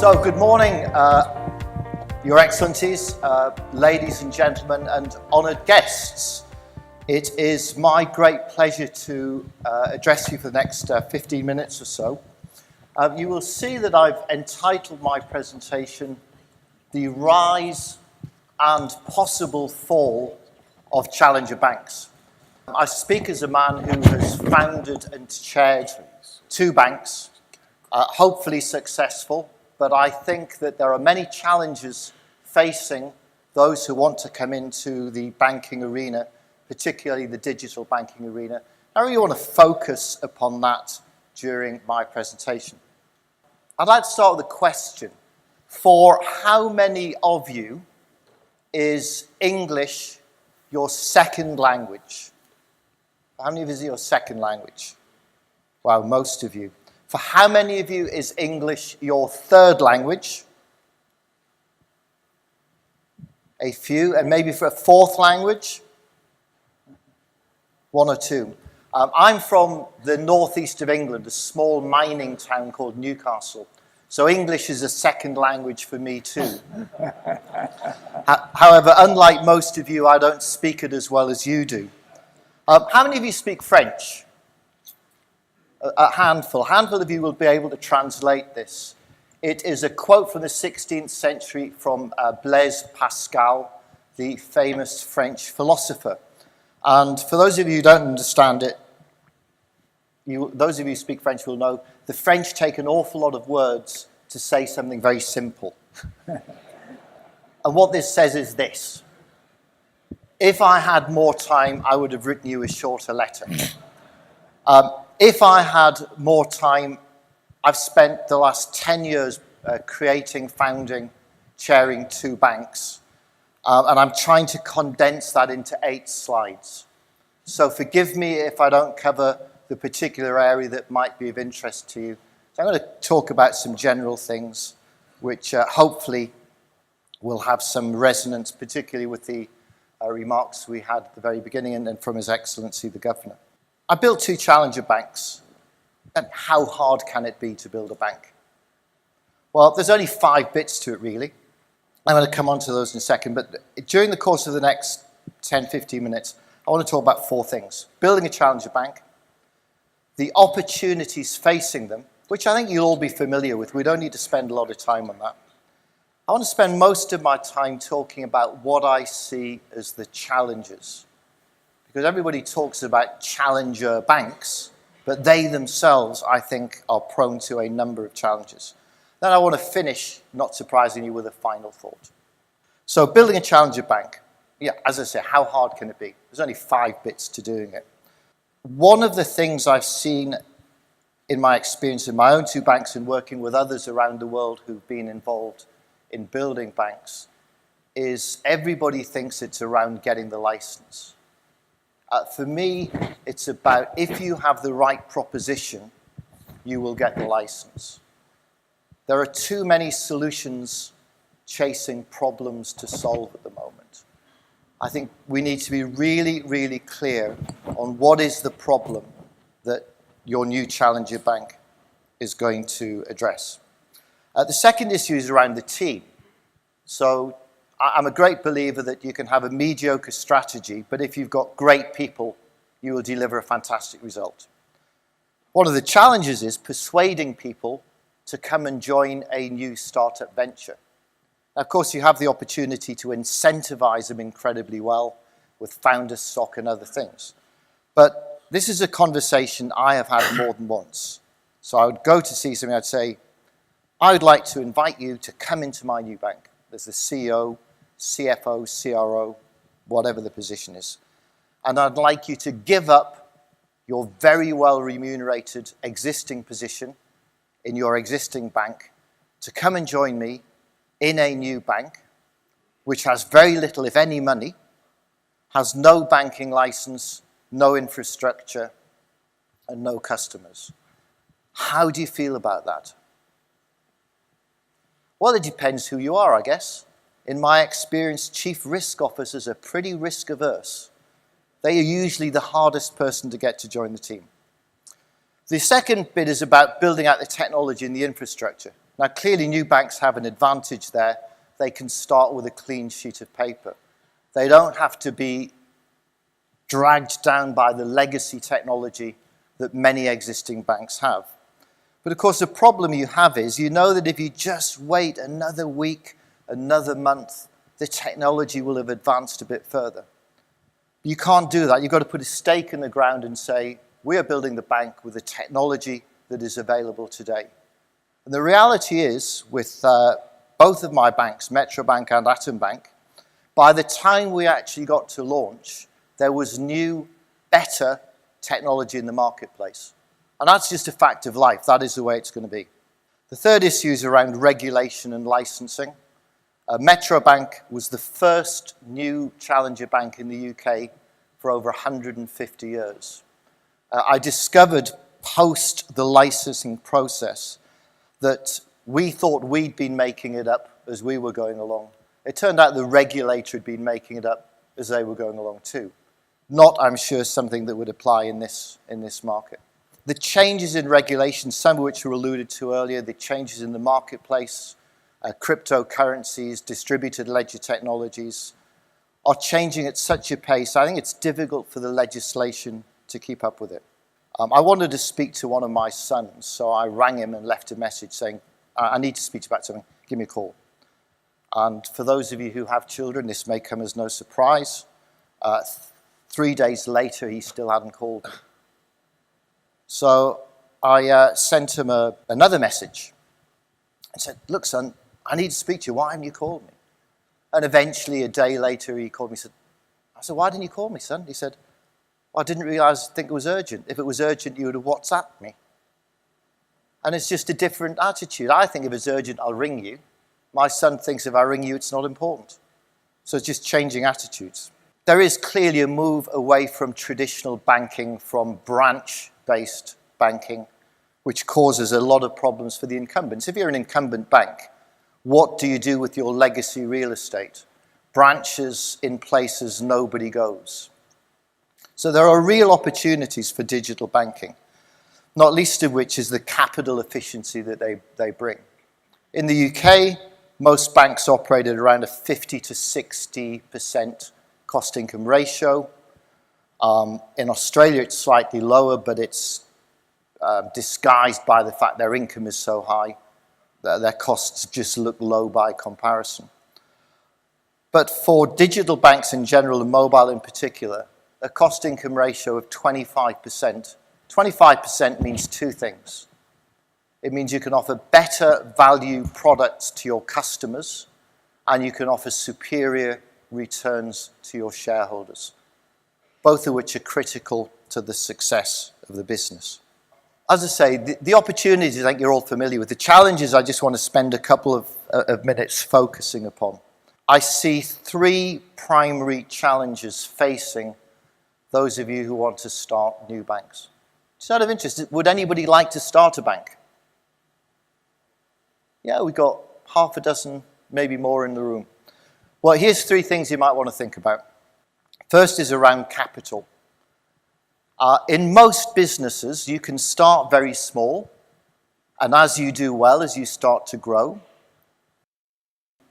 So, good morning, Your Excellencies, ladies and gentlemen, and honoured guests. It is my great pleasure to address you for the next 15 minutes or so. You will see that I've entitled my presentation, The Rise and Possible Fall of Challenger Banks. I speak as a man who has founded and chaired two banks, hopefully successful, but I think that there are many challenges facing those who want to come into the banking arena, particularly the digital banking arena. I really want to focus upon that during my presentation. I'd like to start with a question. For how many of you is English your second language? How many of you is your second language? Wow, most of you. For how many of you is English your third language? A few, and maybe for a fourth language? One or two. I'm from the northeast of England, a small mining town called Newcastle. So English is a second language for me too. However, unlike most of you, I don't speak it as well as you do. How many of you speak French? A handful. A handful of you will be able to translate this. It is a quote from the 16th century from Blaise Pascal, the famous French philosopher. And for those of you who don't understand it, those of you who speak French will know the French take an awful lot of words to say something very simple. And what this says is this: if I had more time, I would have written you a shorter letter. If I had more time, I've spent the last 10 years creating, founding, chairing two banks. And I'm trying to condense that into 8 slides. So forgive me if I don't cover the particular area that might be of interest to you. So I'm going to talk about some general things which hopefully will have some resonance, particularly with the remarks we had at the very beginning and from His Excellency the Governor. I built 2 challenger banks. And how hard can it be to build a bank? Well, there's only 5 bits to it, really. I'm going to come on to those in a second, but during the course of the next 10, 15 minutes, I want to talk about 4 things. Building a challenger bank, the opportunities facing them, which I think you'll all be familiar with. We don't need to spend a lot of time on that. I want to spend most of my time talking about what I see as the challenges. Because everybody talks about challenger banks, but they themselves, I think, are prone to a number of challenges. Then I want to finish, not surprisingly, with a final thought. So building a challenger bank, yeah, as I say, how hard can it be? There's only 5 bits to doing it. One of the things I've seen in my experience in my own 2 banks and working with others around the world who've been involved in building banks is everybody thinks it's around getting the license. For me, it's about if you have the right proposition, you will get the license. There are too many solutions chasing problems to solve at the moment. I think we need to be really, really clear on what is the problem that your new challenger bank is going to address. The second issue is around the team. So I'm a great believer that you can have a mediocre strategy, but if you've got great people, you will deliver a fantastic result. One of the challenges is persuading people to come and join a new startup venture. Now, of course, you have the opportunity to incentivize them incredibly well with founder stock and other things. But this is a conversation I have had more than once. So I would go to see somebody, I'd say, I would like to invite you to come into my new bank. There's the CEO, CFO, CRO, whatever the position is. And I'd like you to give up your very well remunerated existing position in your existing bank to come and join me in a new bank, which has very little, if any, money, has no banking license, no infrastructure, and no customers. How do you feel about that? Well, it depends who you are, I guess. In my experience, chief risk officers are pretty risk averse. They are usually the hardest person to get to join the team. The second bit is about building out the technology and the infrastructure. Now, clearly, new banks have an advantage there. They can start with a clean sheet of paper. They don't have to be dragged down by the legacy technology that many existing banks have. But of course, the problem you have is you know that if you just wait another week, another month, the technology will have advanced a bit further. You can't do that. You've got to put a stake in the ground and say, we are building the bank with the technology that is available today. And the reality is, with both of my banks, Metro Bank and Atom Bank, by the time we actually got to launch, there was new, better technology in the marketplace. And that's just a fact of life. That is the way it's going to be. The third issue is around regulation and licensing. Metro Bank was the first new challenger bank in the UK for over 150 years. I discovered post the licensing process that we thought we'd been making it up as we were going along. It turned out the regulator had been making it up as they were going along too. Not, I'm sure, something that would apply in this market. The changes in regulation, some of which were alluded to earlier, the changes in the marketplace, cryptocurrencies, distributed ledger technologies, are changing at such a pace, I think it's difficult for the legislation to keep up with it. I wanted to speak to one of my sons, so I rang him and left a message saying, I need to speak to you about something, give me a call. And for those of you who have children, this may come as no surprise. 3 days later, he still hadn't called me. So I sent him another message. I said, look, son, I need to speak to you. Why haven't you called me? And eventually, a day later, he called me and said, I said, why didn't you call me, son? He said, I didn't think it was urgent. If it was urgent, you would have WhatsApped me. And it's just a different attitude. I think if it's urgent, I'll ring you. My son thinks if I ring you, it's not important. So it's just changing attitudes. There is clearly a move away from traditional banking, from branch-based banking, which causes a lot of problems for the incumbents. If you're an incumbent bank, what do you do with your legacy real estate? Branches in places nobody goes. So there are real opportunities for digital banking, not least of which is the capital efficiency that they bring. In the UK, most banks operate at around a 50 to 60% cost-income ratio. In Australia, it's slightly lower, but it's disguised by the fact their income is so high that their costs just look low by comparison. But for digital banks in general and mobile in particular, a cost-income ratio of 25%. 25% means two things. It means you can offer better value products to your customers, and you can offer superior returns to your shareholders, both of which are critical to the success of the business. As I say, the opportunities, I think you're all familiar with. The challenges, I just want to spend a couple of minutes focusing upon. I see three primary challenges facing those of you who want to start new banks. Just out of interest, would anybody like to start a bank? Yeah, we've got half a dozen, maybe more in the room. Well, here's three things you might want to think about. First is around capital. In most businesses, you can start very small, and as you do well, as you start to grow,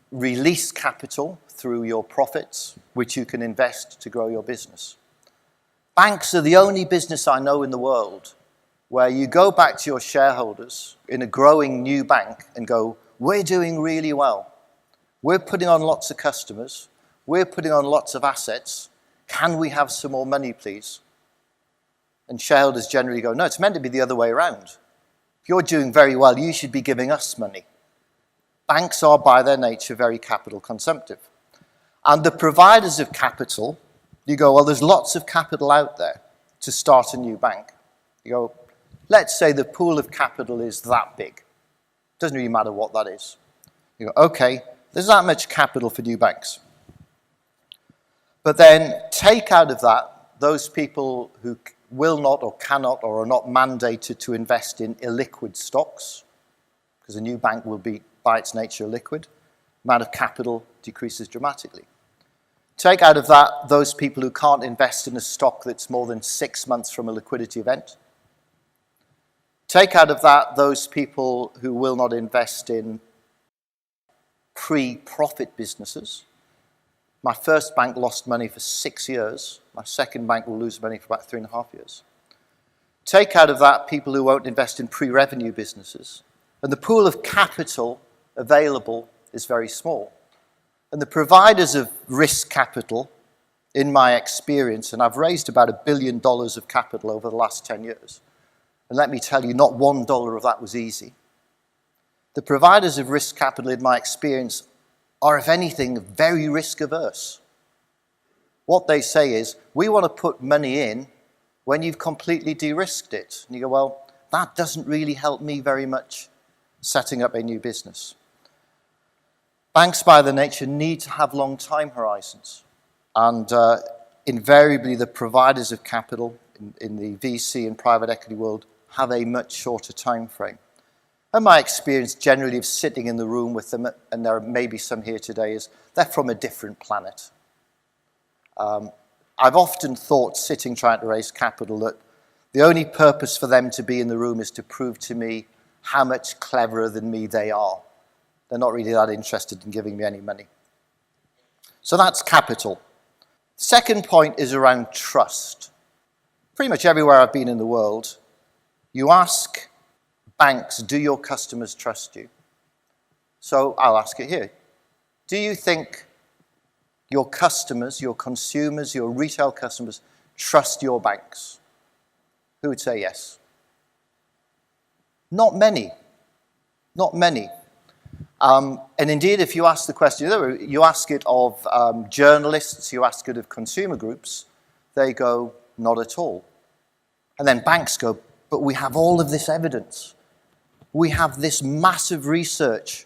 release capital through your profits, which you can invest to grow your business. Banks are the only business I know in the world where you go back to your shareholders in a growing new bank and go, we're doing really well. We're putting on lots of customers. We're putting on lots of assets. Can we have some more money, please? And shareholders generally go, no, it's meant to be the other way around. If you're doing very well, you should be giving us money. Banks are, by their nature, very capital consumptive. And the providers of capital, you go, well, there's lots of capital out there to start a new bank. You go, let's say the pool of capital is that big. Doesn't really matter what that is. You go, okay, there's that much capital for new banks. But then take out of that those people who will not or cannot or are not mandated to invest in illiquid stocks, because a new bank will be, by its nature, liquid. The amount of capital decreases dramatically. Take out of that those people who can't invest in a stock that's more than 6 months from a liquidity event. Take out of that those people who will not invest in pre-profit businesses. My first bank lost money for 6 years. My second bank will lose money for about 3.5 years. Take out of that people who won't invest in pre-revenue businesses. And the pool of capital available is very small. And the providers of risk capital, in my experience, and I've raised about $1 billion of capital over the last 10 years. And let me tell you, not $1 of that was easy. The providers of risk capital, in my experience, are, if anything, very risk averse. What they say is, we want to put money in when you've completely de-risked it. And you go, well, that doesn't really help me very much setting up a new business. Banks, by their nature, need to have long time horizons. And invariably, the providers of capital in the VC and private equity world have a much shorter time frame. And my experience generally of sitting in the room with them, and there may be some here today, is they're from a different planet. I've often thought, sitting trying to raise capital, that the only purpose for them to be in the room is to prove to me how much cleverer than me they are. They're not really that interested in giving me any money. So that's capital. Second point is around trust. Pretty much everywhere I've been in the world, you ask banks, do your customers trust you? So I'll ask it here. Do you think your customers, your consumers, your retail customers trust your banks? Who would say yes? Not many. Not many. And indeed, if you ask the question, you ask it of journalists, you ask it of consumer groups, they go, not at all. And then banks go, but we have all of this evidence. We have this massive research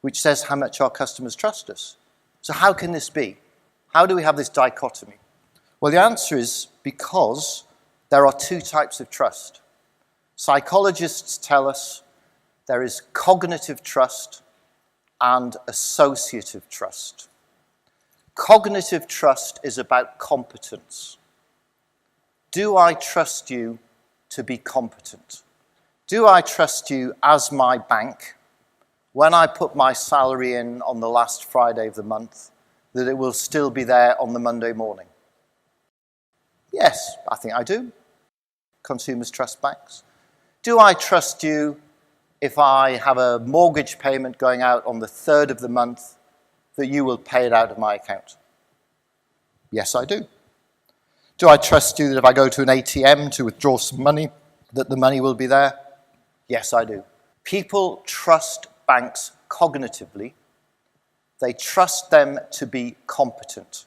which says how much our customers trust us. So how can this be? How do we have this dichotomy? Well, the answer is because there are two types of trust. Psychologists tell us there is cognitive trust and associative trust. Cognitive trust is about competence. Do I trust you to be competent? Do I trust you as my bank when I put my salary in on the last Friday of the month, that it will still be there on the Monday morning? Yes, I think I do. Consumers trust banks. Do I trust you if I have a mortgage payment going out on the 3rd of the month, that you will pay it out of my account? Yes, I do. Do I trust you that if I go to an ATM to withdraw some money, that the money will be there? Yes, I do. People trust banks cognitively. They trust them to be competent.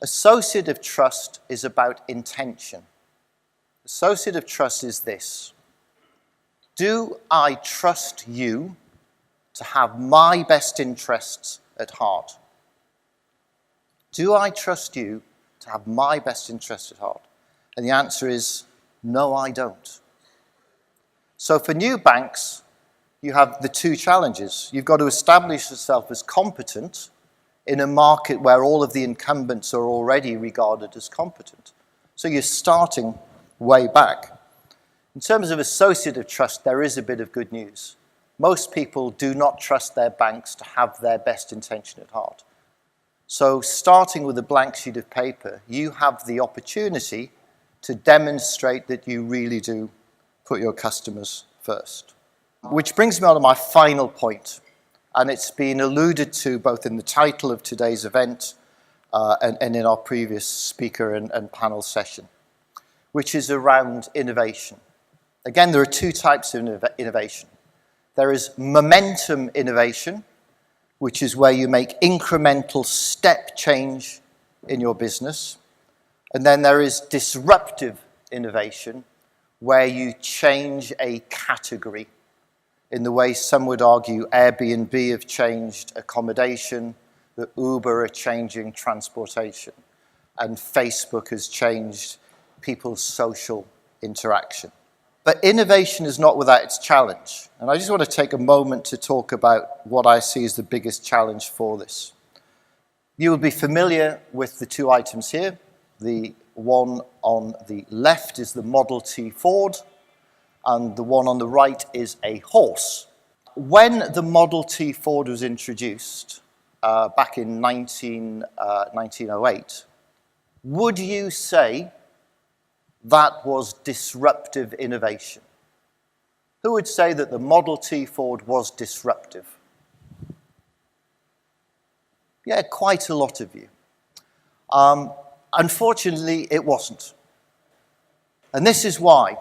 Associative trust is about intention. Associative trust is this. Do I trust you to have my best interests at heart? Do I trust you to have my best interests at heart? And the answer is, no, I don't. So for new banks, you have the two challenges. You've got to establish yourself as competent in a market where all of the incumbents are already regarded as competent. So you're starting way back. In terms of associative trust, there is a bit of good news. Most people do not trust their banks to have their best intention at heart. So starting with a blank sheet of paper, you have the opportunity to demonstrate that you really do put your customers first. Which brings me on to my final point, and it's been alluded to both in the title of today's event and in our previous speaker and panel session, which is around innovation. Again, there are two types of innovation. There is momentum innovation, which is where you make incremental step change in your business. And then there is disruptive innovation, where you change a category in the way some would argue Airbnb have changed accommodation, that Uber are changing transportation, and Facebook has changed people's social interaction. But innovation is not without its challenge. And I just want to take a moment to talk about what I see as the biggest challenge for this. You will be familiar with the two items here. The one on the left is the Model T Ford, and the one on the right is a horse. When the Model T Ford was introduced back in 1908, would you say that was disruptive innovation? Who would say that the Model T Ford was disruptive? Yeah, quite a lot of you. Unfortunately, it wasn't. And this is why.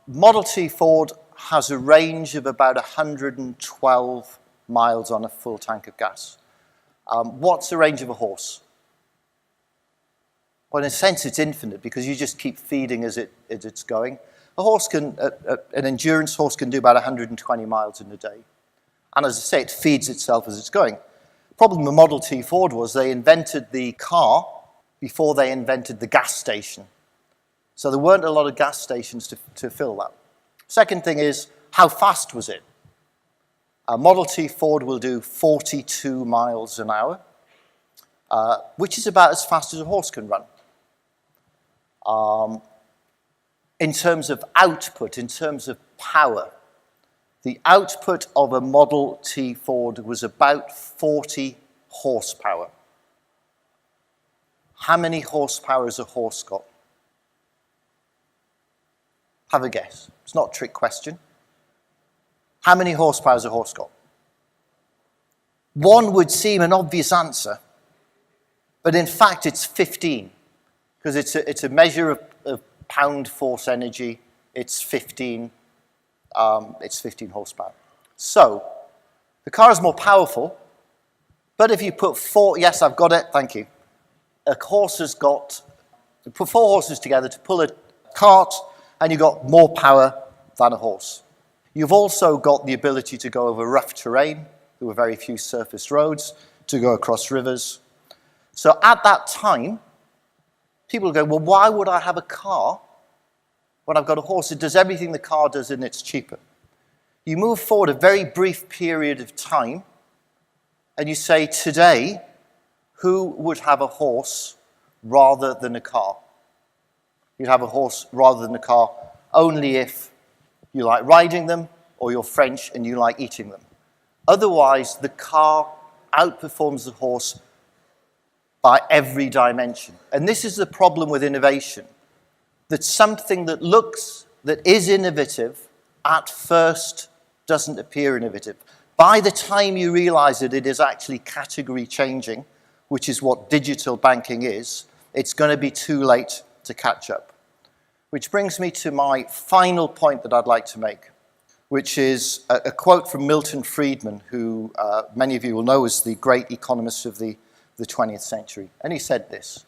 Model T Ford has a range of about 112 miles on a full tank of gas. What's the range of a horse? Well, in a sense, it's infinite because you just keep feeding as it's going. A horse can, an endurance horse can do about 120 miles in a day. And as I say, it feeds itself as it's going. The problem with Model T Ford was they invented the car before they invented the gas station. So there weren't a lot of gas stations to fill that. Second thing is, how fast was it? A Model T Ford will do 42 miles an hour, which is about as fast as a horse can run. In terms of output, in terms of power, the output of a Model T Ford was about 40 horsepower. How many horsepower has a horse got? Have a guess. It's not a trick question. How many horsepower has a horse got? One would seem an obvious answer, but in fact it's 15, because it's a measure of pound force energy. It's 15 horsepower. So the car is more powerful, but if you put yes, I've got it, thank you. A horse has got, put 4 horses together to pull a cart, and you've got more power than a horse. You've also got the ability to go over rough terrain. There were very few surface roads, to go across rivers. So at that time, people go, well, why would I have a car when I've got a horse? It does everything the car does and it's cheaper. You move forward a very brief period of time, and you say, today, who would have a horse rather than a car? You'd have a horse rather than a car only if you like riding them or you're French and you like eating them. Otherwise, the car outperforms the horse by every dimension. And this is the problem with innovation, that something that is innovative at first doesn't appear innovative. By the time you realize that it is actually category changing, which is what digital banking is, it's going to be too late to catch up. Which brings me to my final point that I'd like to make, which is a quote from Milton Friedman, who many of you will know as the great economist of the 20th century. And he said this,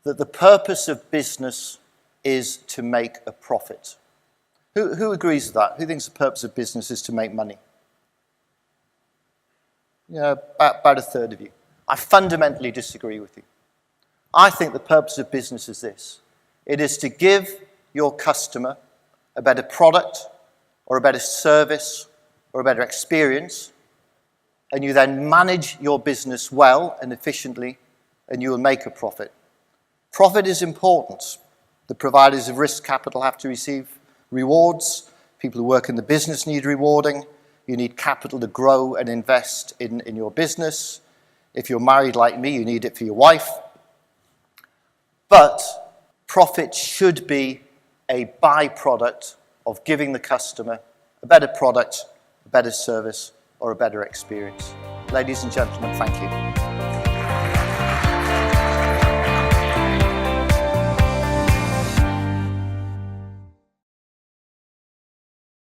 that the purpose of business is to make a profit. Who agrees with that? Who thinks the purpose of business is to make money? Yeah, about a third of you. I fundamentally disagree with you. I think the purpose of business is this. It is to give your customer a better product or a better service or a better experience, and you then manage your business well and efficiently, and you will make a profit. Profit is important. The providers of risk capital have to receive rewards. People who work in the business need rewarding. You need capital to grow and invest in your business. If you're married like me, you need it for your wife. But profit should be a byproduct of giving the customer a better product, a better service, or a better experience. Ladies and gentlemen, thank you.